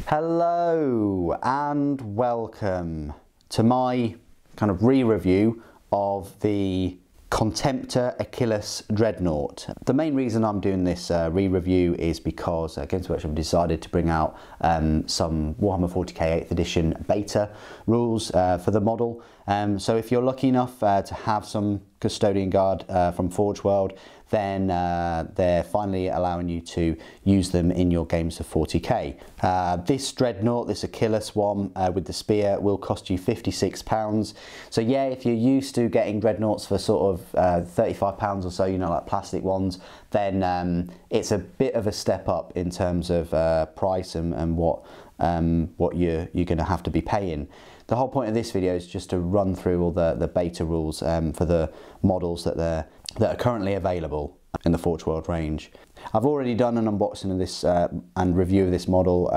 Hello and welcome to my kind of re-review of the Contemptor-Achillus Dreadnought. The main reason I'm doing this re-review is because Games Workshop decided to bring out some Warhammer 40k 8th edition beta rules for the model. So if you're lucky enough to have some Custodian Guard from Forge World, then they're finally allowing you to use them in your games of 40k. This Dreadnought, this Achillus one with the spear, will cost you £56. So yeah, if you're used to getting Dreadnoughts for sort of £35 or so, you know, like plastic ones, then it's a bit of a step up in terms of price and what you're going to have to be paying. The whole point of this video is just to run through all the beta rules for the models that are currently available in the Forge World range. I've already done an unboxing of this and review of this model.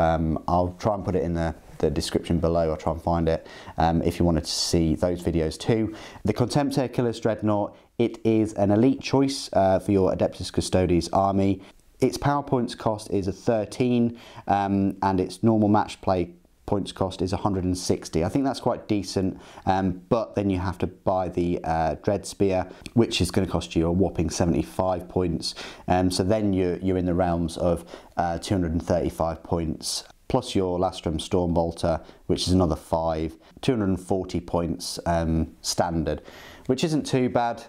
I'll try and put it in the description below. I'll try and find it if you wanted to see those videos too. The Contemptor-Achillus Dreadnought, it is an elite choice for your Adeptus Custodes army. Its power points cost is a 13 and its normal match play points cost is 160. I think that's quite decent, but then you have to buy the Dread Spear, which is going to cost you a whopping 75 points. So then you're in the realms of 235 points, plus your Lastrum Stormbolter, which is another 5, 240 points standard, which isn't too bad,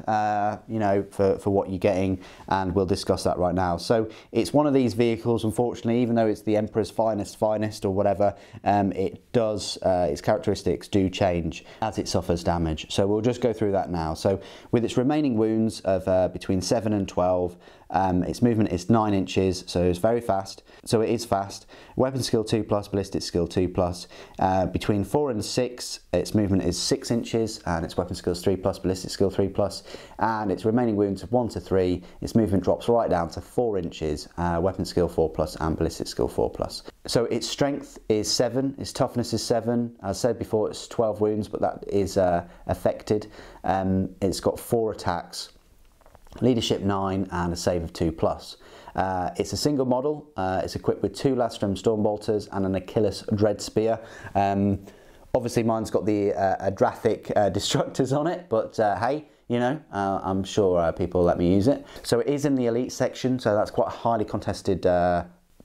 you know, for what you're getting, and we'll discuss that right now. So it's one of these vehicles, unfortunately, even though it's the Emperor's finest or whatever, its characteristics do change as it suffers damage. So we'll just go through that now. So with its remaining wounds of between 7 and 12, its movement is 9 inches, so it's very fast. So it is fast. Weapon skill 2+, ballistic skill 2+. Between 4 and 6, its movement is 6 inches, and its weapon skill is 3+, ballistic skill 3+. And its remaining wounds of 1 to 3, its movement drops right down to 4 inches, weapon skill 4+, and ballistic skill 4+. So its strength is 7, its toughness is 7. As I said before, it's 12 wounds, but that is affected. It's got 4 attacks. Leadership 9 and a save of 2+. It's a single model. It's equipped with 2 Lastrum Stormbolters and an Achillus Dread Spear. Obviously mine's got the Attac destructors on it, but hey, you know, I'm sure people will let me use it. So it is in the elite section, so that's quite a highly contested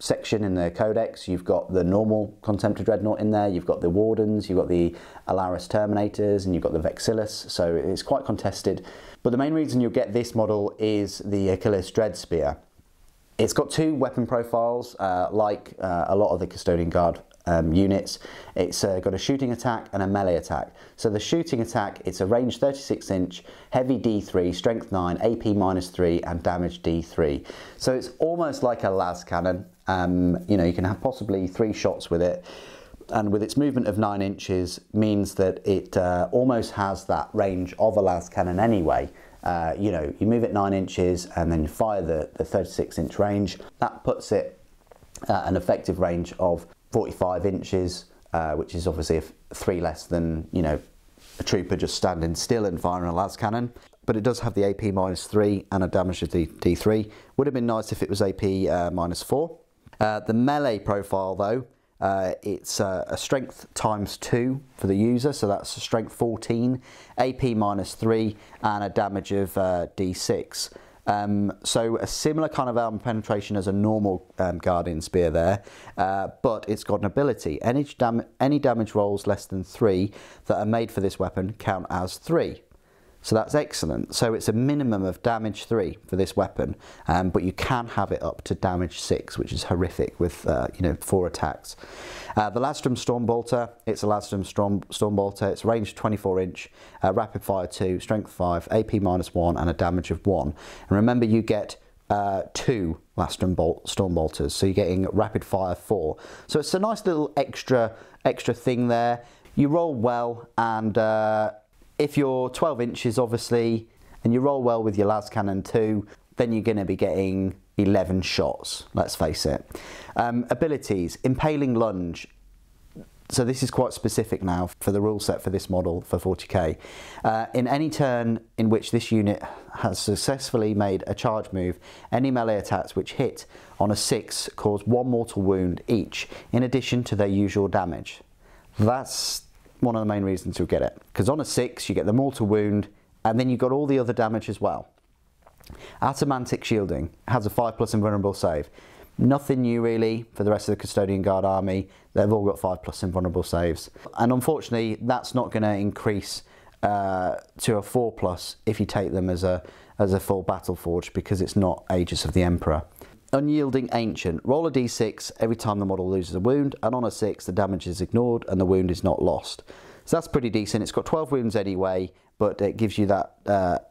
section in the codex. You've got the normal Contemptor Dreadnought in there, you've got the Wardens, you've got the Alaris Terminators, and you've got the Vexillus, so it's quite contested. But the main reason you'll get this model is the Achillus Dread Spear. It's got 2 weapon profiles, like a lot of the Custodian Guard units. It's got a shooting attack and a melee attack. So the shooting attack, it's a range 36 inch, heavy D3, strength 9, AP -3 and damage D3. So it's almost like a las cannon. You know, you can have possibly 3 shots with it. And with its movement of 9 inches means that it almost has that range of a las cannon anyway. You know, you move it 9 inches and then you fire the 36 inch range. That puts it at an effective range of 45 inches, which is obviously 3 less than, you know, a trooper just standing still and firing a las cannon. But it does have the AP -3 and a damage of D3. Would have been nice if it was AP -4. The melee profile though, it's a strength ×2 for the user, so that's strength 14, AP -3 and a damage of D6. So a similar kind of armor penetration as a normal Guardian Spear there, but it's got an ability. Any damage rolls less than 3 that are made for this weapon count as 3. So that's excellent. So it's a minimum of damage 3 for this weapon, but you can have it up to damage 6, which is horrific with you know, 4 attacks. The Lastrum Stormbolter, it's a Lastrum Stormbolter. It's range 24 inch, rapid fire 2, strength 5, AP -1 and a damage of 1. And remember, you get 2 Lastrum Stormbolters, so you're getting rapid fire 4. So it's a nice little extra thing there. You roll well, and if you're 12 inches obviously, and you roll well with your las cannon too, then you're going to be getting 11 shots, let's face it. Abilities, Impaling Lunge. So this is quite specific now for the rule set for this model for 40k. In any turn in which this unit has successfully made a charge move, any melee attacks which hit on a 6 cause 1 mortal wound each, in addition to their usual damage. That's one of the main reasons you'll get it, because on a 6 you get the mortal wound, and then you've got all the other damage as well. Adamantic shielding has a 5+ invulnerable save. Nothing new really for the rest of the Custodian Guard army. They've all got 5+ invulnerable saves. And unfortunately, that's not going to increase to a 4+ if you take them as a full Battle Forge, because it's not Aegis of the Emperor. Unyielding Ancient. Roll a d6 every time the model loses a wound, and on a 6 the damage is ignored and the wound is not lost. So that's pretty decent. It's got 12 wounds anyway, but it gives you that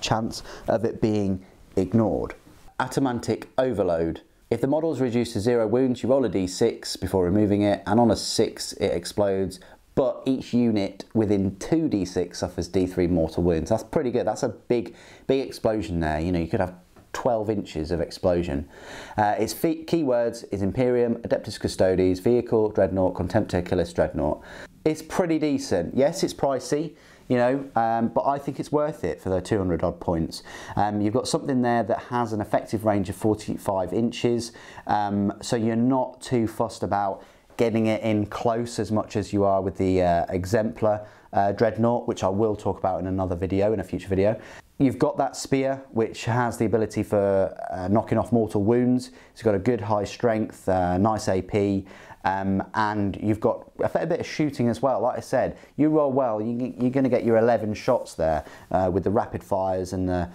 chance of it being ignored. Adamantic Overload. If the model is reduced to 0 wounds, you roll a d6 before removing it, and on a 6 it explodes, but each unit within 2d6 suffers d3 mortal wounds. That's pretty good. That's a big explosion there. You know, you could have 12 inches of explosion. Its keywords is Imperium, Adeptus Custodes, Vehicle, Dreadnought, Contemptor-Achillus Dreadnought. It's pretty decent. Yes, it's pricey, you know, but I think it's worth it for the 200 odd points. You've got something there that has an effective range of 45 inches, so you're not too fussed about getting it in close as much as you are with the Exemplar Dreadnought, which I will talk about in another video, in a future video. You've got that spear, which has the ability for knocking off mortal wounds. It's got a good high strength, nice AP, and you've got a fair bit of shooting as well. Like I said, you roll well, you're going to get your 11 shots there with the rapid fires and the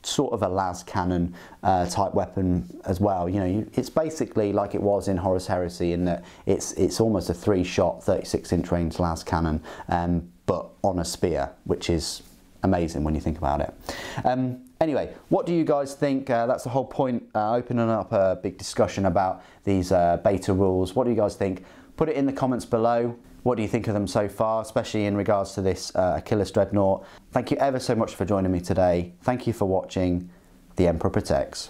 sort of a las cannon type weapon as well. You know, it's basically like it was in Horus Heresy, in that it's almost a 3-shot 36-inch range las cannon, but on a spear, which is amazing when you think about it. Anyway, what do you guys think? That's the whole point, opening up a big discussion about these beta rules. What do you guys think? Put it in the comments below. What do you think of them so far, especially in regards to this Achilles Dreadnought? Thank you ever so much for joining me today. Thank you for watching. The Emperor Protects.